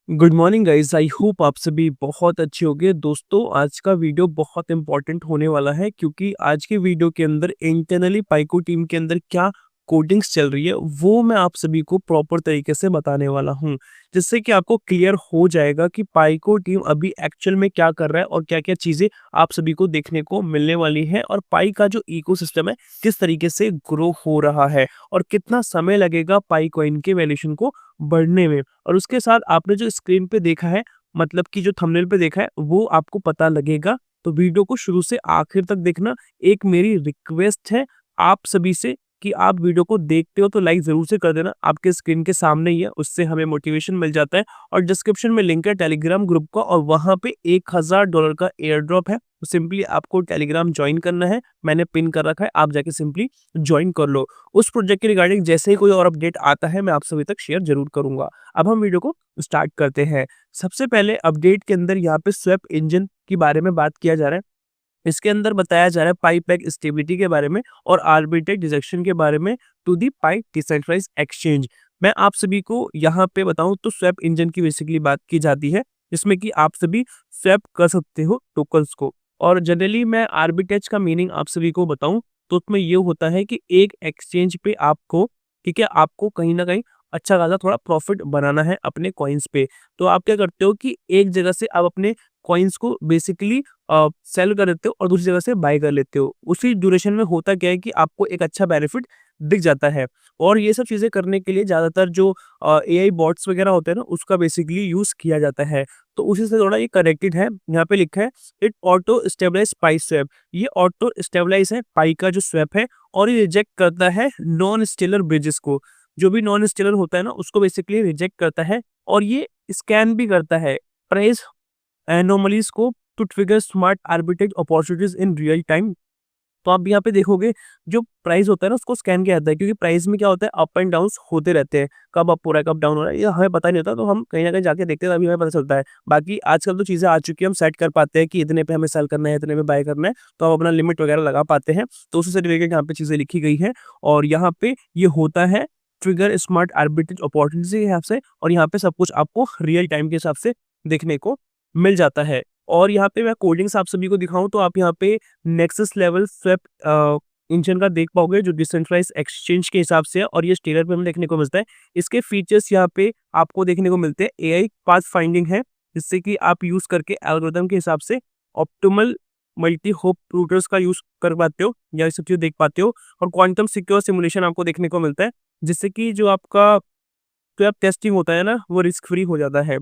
Good morning guys. I hope आप सभी बहुत अच्छे होंगे। दोस्तों, आज का वीडियो बहुत इंपॉर्टेंट होने वाला है क्योंकि आज के वीडियो के अंदर इंटरनली पाइको टीम के अंदर क्या कोडिंग्स चल रही है वो मैं आप सभी को प्रॉपर तरीके से बताने वाला हूं, जिससे कि आपको क्लियर हो जाएगा कि पाइको टीम अभी एक्चुअल में क्या कर रहा है और क्या क्या चीजें आप सभी को देखने को मिलने वाली है और पाई का जो इकोसिस्टम है किस तरीके से ग्रो हो रहा है और कितना समय लगेगा पाई कॉइन के वैल्यूएशन को बढ़ने में। और उसके साथ आपने जो स्क्रीन पे देखा है, मतलब कि जो थंबनेल पे देखा है, वो आपको पता लगेगा। तो वीडियो को शुरू से आखिर तक देखना। एक मेरी रिक्वेस्ट है आप सभी से कि आप वीडियो को देखते हो तो लाइक ज़रूर से कर देना। आपके स्क्रीन के सामने ही है, उससे हमें मोटिवेशन मिल जाता है। और डिस्क्रिप्शन में लिंक है टेलीग्राम ग्रुप का और वहाँ पे $1000 का एयर ड्रॉप है। तो सिंपली आपको टेलीग्राम ज्वाइन करना है, मैंने पिन कर रखा है, आप जाके सिंपली ज्वाइन कर लो। उस प्रोजेक्ट के रिगार्डिंग जैसे ही कोई और अपडेट आता है मैं आप सभी तक शेयर जरूर करूंगा। अब हम वीडियो को स्टार्ट करते हैं। सबसे पहले अपडेट के अंदर यहाँ पे स्वेप इंजन के बारे में बात किया जा रहा है। इसके अंदर बताया जा रहा है पाई पैक स्टेबिलिटी के बारे में और आर्बिट्रेज डिजेक्शन के बारे में to the Pi decentralized exchange. मैं आप सभी को यहाँ पे बताऊं तो स्वैप इंजन की बेसिकली बात की जाती है, जिसमें कि आप सभी स्वैप कर सकते हो टोकन्स को। और जनरली मैं आर्बिट्रेज का मीनिंग आप सभी को बताऊं तो उसमें ये होता है कि एक एक्सचेंज पे आपको, ठीक है, आपको कहीं ना कहीं अच्छा खासा थोड़ा प्रॉफिट बनाना है अपने कॉइन्स पे। तो आप क्या करते हो कि एक जगह से आप अपने कॉइन्स को बेसिकली सेल कर देते हो और दूसरी जगह से बाय कर लेते हो। उसी ड्यूरेशन में होता क्या है कि आपको एक अच्छा बेनिफिट दिख जाता है। और ये सब चीज़ें करने के लिए ज़्यादातर जो एआई बॉट्स वगैरह होते हैं ना, उसका बेसिकली यूज़ किया जाता है। तो उसी से थोड़ा ये कनेक्टेड है। यहाँ पे लिखा है it auto stabilize Pi swap. ये ऑटो स्टेबलाइज है पाई का जो स्वैप है और ये रिजेक्ट करता है नॉन स्टेलर ब्रिजेस को। जो भी नॉन स्टेलर होता है ना, उसको बेसिकली रिजेक्ट करता है और ये स्कैन भी करता है प्राइस एनोमलीज को to trigger smart arbitrage opportunities in real time. तो आप यहाँ पे देखोगे जो प्राइस होता है ना, उसको स्कैन किया जाता है क्योंकि प्राइस में क्या होता है, अप एंड डाउन होते रहते हैं। कब अप हो रहा है कब डाउन हो रहा है ये हमें पता नहीं होता, तो हम कहीं ना कहीं जाके देखते हैं तभी हमें पता चलता है। बाकी आजकल तो चीज़ें आ चुकी है, हम सेट कर पाते हैं कि इतने पे हमें सेल करना है, इतने पे बाय करना है, तो हम अपना लिमिट वगैरह लगा पाते हैं। तो उससे रिलेटेड यहाँ पे चीज़ें लिखी गई है और यहाँ पे ये होता है ट्रिगर स्मार्ट आर्बिट्रेज अपॉर्चुनिटी के हिसाब से। और यहाँ पे सब कुछ आपको रियल टाइम के हिसाब से देखने को मिल जाता है। और यहाँ पे मैं कोडिंग्स आप सभी को दिखाऊं तो आप यहाँ पे नेक्सस लेवल स्वैप इंजन का देख पाओगे जो डिसेंट्रलाइज एक्सचेंज के हिसाब से है और ये स्टेलर पे हमें देखने को मिलता है। इसके फीचर्स यहाँ पे आपको देखने को मिलते हैं। एआई पाथ फाइंडिंग है, जिससे कि आप यूज करके एल्गोरिथम के हिसाब से ऑप्टिमल मल्टी होप रूटर्स का यूज कर पाते हो या ये सब चीज़ देख पाते हो। और क्वांटम सिक्योर सिमुलेशन आपको देखने को मिलता है, जिससे कि जो आपका वेब टेस्टिंग होता है ना, वो रिस्क फ्री हो जाता है।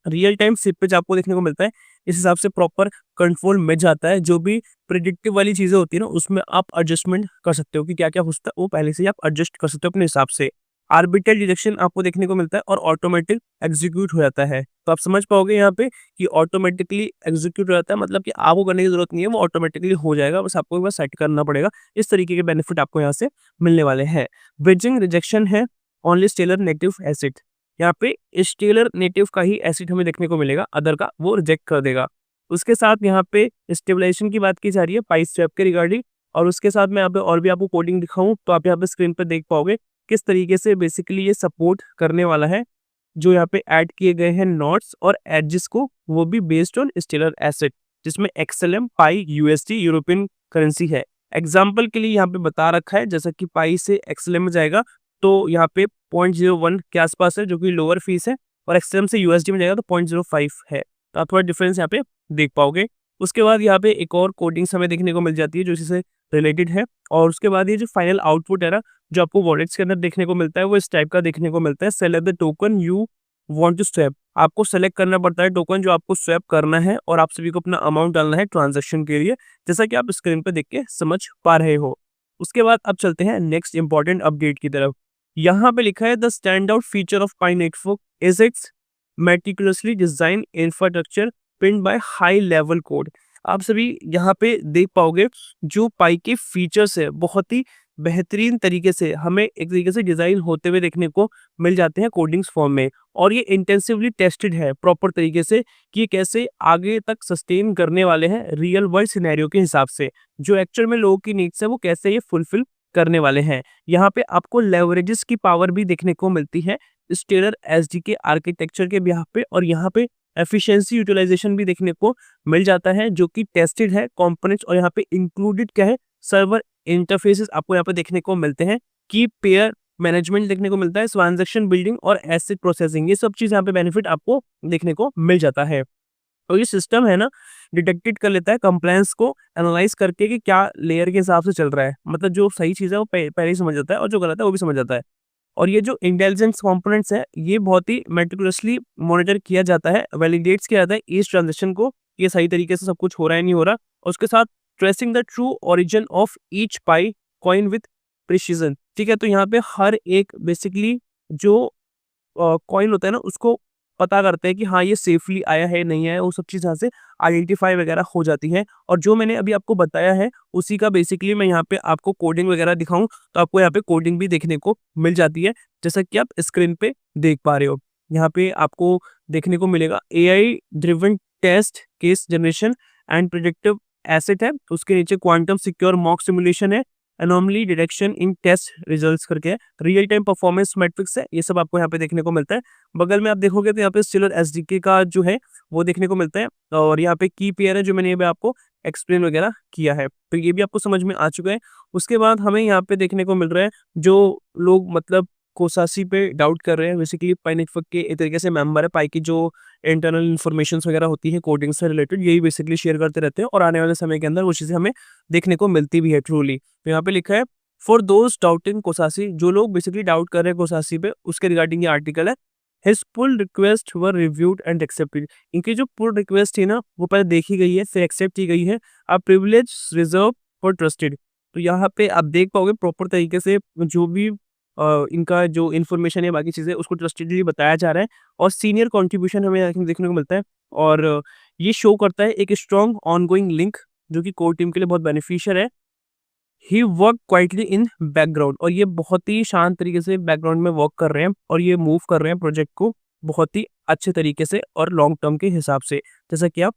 रियल टाइम सिपेज आपको देखने को मिलता है। इस हिसाब से प्रॉपर कंट्रोल मिल जाता है। जो भी प्रिडिक्टिव वाली चीज़ें होती है ना, उसमें आप एडजस्टमेंट कर सकते हो कि क्या-क्या हो सकता है, वो पहले से ही आप एडजस्ट कर सकते हो अपने हिसाब से। आर्बिट्रल डिडक्शन आपको देखने को मिलता है और ऑटोमेटिक एग्जीक्यूट हो जाता है। तो आप समझ पाओगे यहाँ पे कि ऑटोमेटिकली एग्जीक्यूट हो जाता है, मतलब कि आपको करने की ज़रूरत नहीं है, वो ऑटोमेटिकली हो जाएगा, बस आपको एक बार सेट करना पड़ेगा। इस तरीके के बेनिफिट आपको यहाँ से मिलने वाले हैं। ब्रिजिंग रिजेक्शन है ओनली स्टेलर नेटिव एसिड। यहाँ पे स्टेलर नेटिव का ही एसिड हमें देखने को मिलेगा, अदर का वो रिजेक्ट कर देगा। उसके साथ यहाँ पे स्टेबलाइजेशन की बात की जा रही है पाई स्वैप के रिगार्डिंग। और उसके साथ मैं यहाँ पे और भी आपको कोडिंग दिखाऊं तो आप यहाँ पे स्क्रीन पे देख पाओगे किस तरीके से बेसिकली ये सपोर्ट करने वाला है। जो यहाँ पे ऐड किए गए हैं नॉट्स और एडजेस को, वो भी बेस्ड ऑन स्टेलर एसिड, जिसमें एक्सएलएम पाई यूएसडी यूरोपियन करेंसी है। एग्जाम्पल के लिए यहाँ पे बता रखा है, जैसा कि पाई से एक्सएलएम में जाएगा तो यहाँ पे 0.01 के आसपास है जो कि लोअर फीस है, और एक्सएम से यूएसडी में जाएगा तो 0.05 है। तो आप थोड़ा डिफरेंस यहाँ पे देख पाओगे। उसके बाद यहाँ पे एक और कोडिंग्स हमें देखने को मिल जाती है जो इसी से रिलेटेड है। और उसके बाद ये जो फाइनल आउटपुट है ना, जो आपको वॉलेट्स के अंदर देखने को मिलता है, वो इस टाइप का देखने को मिलता है। Select the token you want to swap. आपको सेलेक्ट करना पड़ता है टोकन जो आपको स्वैप करना है और आप सभी को अपना अमाउंट डालना है ट्रांजेक्शन के लिए, जैसा कि आप स्क्रीन पर देख के समझ पा रहे हो। उसके बाद अब चलते हैं नेक्स्ट इंपॉर्टेंट अपडेट की तरफ। यहाँ पे लिखा है the stand out feature of Pi network is its meticulously design infrastructure pinned by high level code. आप सभी यहाँ पे देख पाओगे जो पाई के फीचर्स है बहुत ही बेहतरीन तरीके से हमें एक तरीके से डिजाइन होते हुए देखने को मिल जाते हैं कोडिंग्स फॉर्म में। और ये इंटेंसिवली टेस्टेड है प्रॉपर तरीके से कि ये कैसे आगे तक सस्टेन करने वाले हैं रियल वर्ल्ड सिनेरियो के हिसाब से, जो एक्चुअल में लोगों की नीड्स है वो कैसे ये फुलफिल करने वाले हैं। यहाँ पे आपको लेवरेजेस की पावर भी देखने को मिलती है, स्टेलर एसडीके आर्किटेक्चर के बिहाफ पे, और यहाँ पे एफिशिएंसी यूटिलाइजेशन भी देखने को मिल जाता है जो कि टेस्टेड है कंपोनेंट्स, और यहाँ पे इंक्लूडेड क्या है, सर्वर इंटरफेसेस आपको यहाँ पे देखने को मिलते हैं, की पेयर मैनेजमेंट देखने को मिलता है, ट्रांजैक्शन बिल्डिंग और एसेट प्रोसेसिंग, ये सब चीज यहाँ पे बेनिफिट आपको देखने को मिल जाता है। तो ये सिस्टम है ना, डिटेक्टेड कर लेता है कंप्लायंस को एनालाइज करके कि क्या लेयर के हिसाब से चल रहा है, मतलब जो सही चीज़ है वो पहले ही समझ जाता है और जो गलत है वो भी समझ जाता है। और ये जो इंटेलिजेंस कंपोनेंट्स है ये बहुत ही मेटिकुलसली मॉनिटर किया जाता है, वैलिडेट्स किया जाता है ईच ट्रांजेक्शन को, ये सही तरीके से सब कुछ हो रहा है नहीं हो रहा, और उसके साथ tracing the true origin of each pi coin with precision. ठीक है, तो यहाँ पे हर एक बेसिकली जो कॉइन होता है ना उसको पता करते हैं कि हाँ ये सेफली आया है नहीं आया, वो सब चीज़ यहाँ से आइडेंटिफाई वगैरह हो जाती है। और जो मैंने अभी आपको बताया है उसी का बेसिकली मैं यहाँ पे आपको कोडिंग वगैरह दिखाऊं तो आपको यहाँ पे कोडिंग भी देखने को मिल जाती है, जैसा कि आप स्क्रीन पे देख पा रहे हो। यहाँ पे आपको देखने को मिलेगा AI driven test case generation and predictive asset है, उसके नीचे क्वांटम सिक्योर मॉक सिमुलेशन है, anomaly detection in test results करके है, रियल टाइम परफॉर्मेंस मैट्रिक्स है, ये सब आपको यहाँ पे देखने को मिलता है। बगल में आप देखोगे तो यहाँ पे स्टेलर एसडीके का जो है वो देखने को मिलता है, और यहाँ पे की पेयर है जो मैंने ये भी आपको एक्सप्लेन वगैरह किया है, तो ये भी आपको समझ में आ चुका है। उसके बाद हमें यहाँ पे देखने को मिल रहा है जो लोग मतलब कोसासी पे डाउट कर रहे हैं, बेसिकली पाई नेटवर्क के एक तरीके से मेंबर है, पाई की जो इंटरनल इन्फॉर्मेशन वगैरह होती है कोडिंग से रिलेटेड, यही बेसिकली शेयर करते रहते हैं, और आने वाले समय के अंदर वो चीज़ें हमें देखने को मिलती भी है ट्रूली। तो यहाँ पे लिखा है फॉर दोज डाउटिंग कोसासी, जो लोग बेसिकली डाउट कर रहे हैं कोसासी पे, उसके रिगार्डिंग ये आर्टिकल है। His pull request were reviewed and accepted, इनकी जो पुल रिक्वेस्ट थी ना वो पहले देखी गई है फिर एक्सेप्ट की गई है, अब प्रिविलेज रिजर्व फॉर ट्रस्टेड। तो यहाँ पे आप देख पाओगे प्रॉपर तरीके से जो भी इनका जो इन्फॉर्मेशन है बाकी चीज़ें उसको ट्रस्टेडली बताया जा रहा है, और सीनियर कंट्रीब्यूशन हमें देखने को मिलता है, और ये शो करता है एक स्ट्रॉन्ग ऑनगोइंग लिंक जो कि कोर टीम के लिए बहुत बेनिफिशियल है। ही वर्क क्वाइटली इन बैकग्राउंड, और ये बहुत ही शांत तरीके से बैकग्राउंड में वर्क कर रहे हैं और ये मूव कर रहे हैं प्रोजेक्ट को बहुत ही अच्छे तरीके से और लॉन्ग टर्म के हिसाब से, जैसा कि आप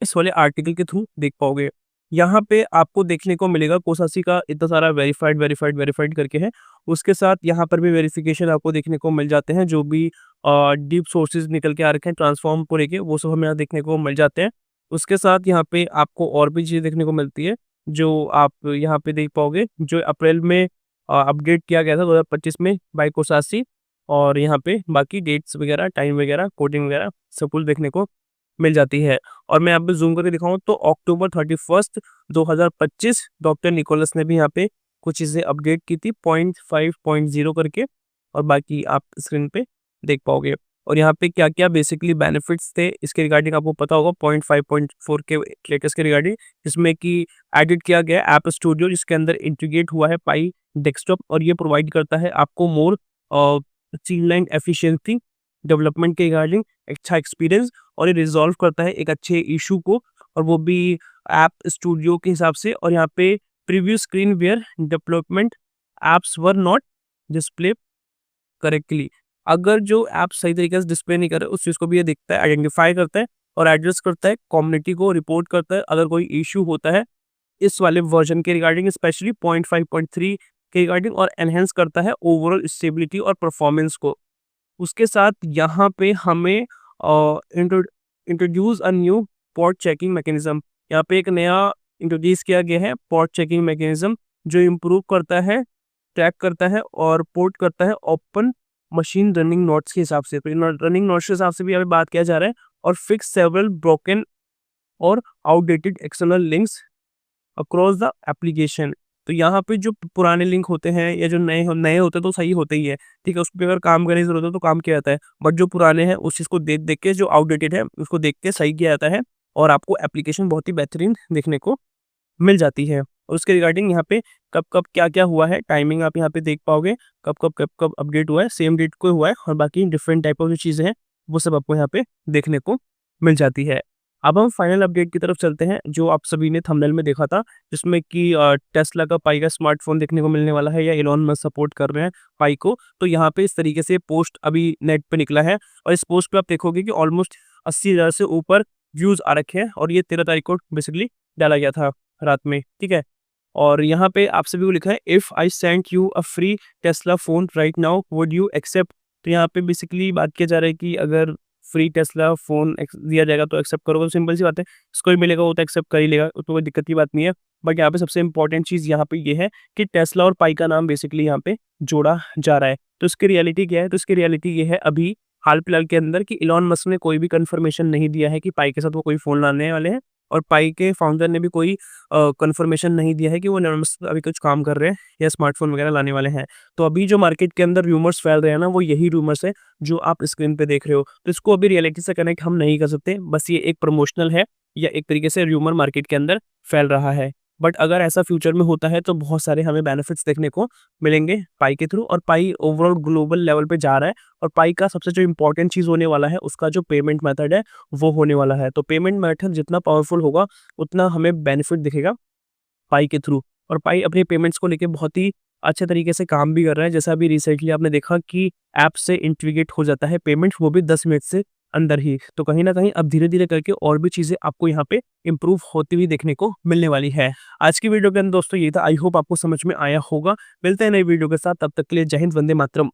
इस वाले आर्टिकल के थ्रू देख पाओगे। यहाँ पे आपको देखने को मिलेगा कोसासी का इतना सारा वेरीफाइड वेरीफाइड वेरीफाइड करके है, उसके साथ यहाँ पर भी वेरिफिकेशन आपको देखने को मिल जाते हैं, जो भी डीप सोर्सेज निकल के आ रखे हैं ट्रांसफॉर्म को लेके वो सब हमें यहाँ देखने को मिल जाते हैं। उसके साथ यहाँ पे आपको और भी चीज़ें देखने को मिलती है जो आप यहाँ पे देख पाओगे, जो अप्रैल में अपडेट किया गया था 2025 में बाय कोसासी, और यहाँ पे बाकी डेट्स वगैरह टाइम वगैरह कोडिंग वगैरह सब कुछ देखने को मिल जाती है। और मैं यहाँ पे जूम करके दिखाऊँ तो अक्टूबर 31 2025 डॉक्टर निकोलस ने भी यहाँ पे कुछ चीज़ें अपडेट की थी 0.5.0 करके, और बाकी आप स्क्रीन पे देख पाओगे। और यहाँ पे क्या क्या बेसिकली बेनिफिट्स थे इसके रिगार्डिंग आपको पता होगा 0.5.4 के लेटेस्ट के रिगार्डिंग, जिसमें कि एडिट किया गया ऐप स्टूडियो जिसके अंदर इंटीग्रेट हुआ है पाई डेस्कटॉप, और ये प्रोवाइड करता है आपको मोर स्ट्रीमलाइन एफिशिएंसी डेवलपमेंट के रिगार्डिंग अच्छा एक्सपीरियंस, और ये रिजॉल्व करता है एक अच्छे इशू को, और वो भी ऐप स्टूडियो के हिसाब से। और यहाँ पे preview screen where development apps were not display correctly, अगर जो ऐप सही तरीके से डिस्प्ले नहीं कर रहे उस चीज़ को भी ये दिखता है, आइडेंटिफाई करता है और एड्रेस करता है, कम्युनिटी को रिपोर्ट करता है अगर कोई इशू होता है इस वाले वर्जन के रिगार्डिंग, स्पेशली 0.5.3 के रिगार्डिंग, और एनहेंस करता है ओवरऑल स्टेबिलिटी और परफॉर्मेंस को। उसके साथ यहाँ पे हमें introduce a new pot checking mechanism, यहाँ पे एक नया इंट्रोड्यूस किया गया है पॉट चेकिंग मैकेनिज्म जो इम्प्रूव करता है, ट्रैक करता है और पोर्ट करता है ओपन मशीन रनिंग नोट्स के हिसाब से, रनिंग नोट्स के हिसाब से भी यहाँ पे बात किया जा रहा है, और फिक्स सेवरल ब्रोकन और outdated external links across the application. तो यहाँ पे जो पुराने लिंक होते हैं या जो नए होते हैं तो सही होते ही है, ठीक है, उस पर अगर काम करने की जरूरत है तो काम किया जाता है, बट जो पुराने हैं उस चीज़ को देख देख के जो आउटडेटेड है उसको देख के सही किया जाता है, और आपको एप्लीकेशन बहुत ही बेहतरीन देखने को मिल जाती है। और उसके रिगार्डिंग यहाँ पे कब कब क्या क्या हुआ है टाइमिंग आप यहाँ पे देख पाओगे, कब अपडेट हुआ है, सेम डेट को हुआ है, और बाकी डिफरेंट टाइप ऑफ जो चीज़ें हैं वो सब आपको यहाँ पे देखने को मिल जाती है। अब हम फाइनल अपडेट की तरफ चलते हैं जो आप सभी ने थंबनेल में देखा था, जिसमें कि टेस्ला का पाई का स्मार्टफोन देखने को मिलने वाला है, या इलॉन मस्क सपोर्ट कर रहे हैं पाई को। तो यहाँ पे इस तरीके से पोस्ट अभी नेट पे निकला है, और इस पोस्ट पे आप देखोगे कि ऑलमोस्ट 80,000 से ऊपर व्यूज आ रखे हैं, और ये 13 तारीख को बेसिकली डाला गया था रात में, ठीक है। और यहाँ पे आप सभी को लिखा है if I send you a free Tesla phone right now would you accept तो यहाँ पे बेसिकली बात किया जा रहा है कि अगर फ्री टेस्ला फ़ोन दिया जाएगा तो एक्सेप्ट करोगे, तो सिंपल सी बात है, जिसको भी मिलेगा वो तो एक्सेप्ट कर ही लेगा, उसमें कोई दिक्कत की बात नहीं है। बट यहाँ पे सबसे इंपॉर्टेंट चीज़ यहाँ पे ये है कि टेस्ला और पाई का नाम बेसिकली यहाँ पे जोड़ा जा रहा है। तो इसकी रियलिटी क्या है? तो इसकी रियलिटी ये है अभी हाल-फिलहाल के अंदर कि इलॉन मस्क ने कोई भी कन्फर्मेशन नहीं दिया है कि पाई के साथ वो कोई फ़ोन लाने वाले हैं, और पाई के फाउंडर ने भी कोई कन्फर्मेशन नहीं दिया है कि वो इलॉन मस्क अभी कुछ काम कर रहे हैं या स्मार्टफ़ोन वगैरह लाने वाले हैं। तो अभी जो मार्केट के अंदर रूमर्स फैल रहे हैं ना, वो यही रूमर्स है जो आप स्क्रीन पे देख रहे हो। तो इसको अभी रियलिटी से कनेक्ट हम नहीं कर सकते, बस ये एक प्रमोशनल है या एक तरीके से रूमर मार्केट के अंदर फैल रहा है। बट अगर ऐसा फ्यूचर में होता है तो बहुत सारे हमें बेनिफिट्स देखने को मिलेंगे पाई के थ्रू, और पाई ओवरऑल ग्लोबल लेवल पे जा रहा है, और पाई का सबसे जो इम्पोर्टेंट चीज़ होने वाला है उसका जो पेमेंट मेथड है वो होने वाला है। तो पेमेंट मेथड जितना पावरफुल होगा उतना हमें बेनिफिट दिखेगा पाई के थ्रू, और पाई अपनी पेमेंट्स को लेके बहुत ही अच्छे तरीके से काम भी कर रहा है। जैसा अभी रिसेंटली आपने देखा कि ऐप से इंटीग्रेट हो जाता है पेमेंट, वो भी 10 मिनट से अंदर ही। तो कहीं न कहीं अब धीरे-धीरे करके और भी चीज़ें आपको यहाँ पे इम्प्रूव होती हुई देखने को मिलने वाली है। आज की वीडियो के अंदर दोस्तों ये था, आई होप आपको समझ में आया होगा। मिलते हैं नई वीडियो के साथ, तब तक के लिए जय हिंद, वंदे मातरम।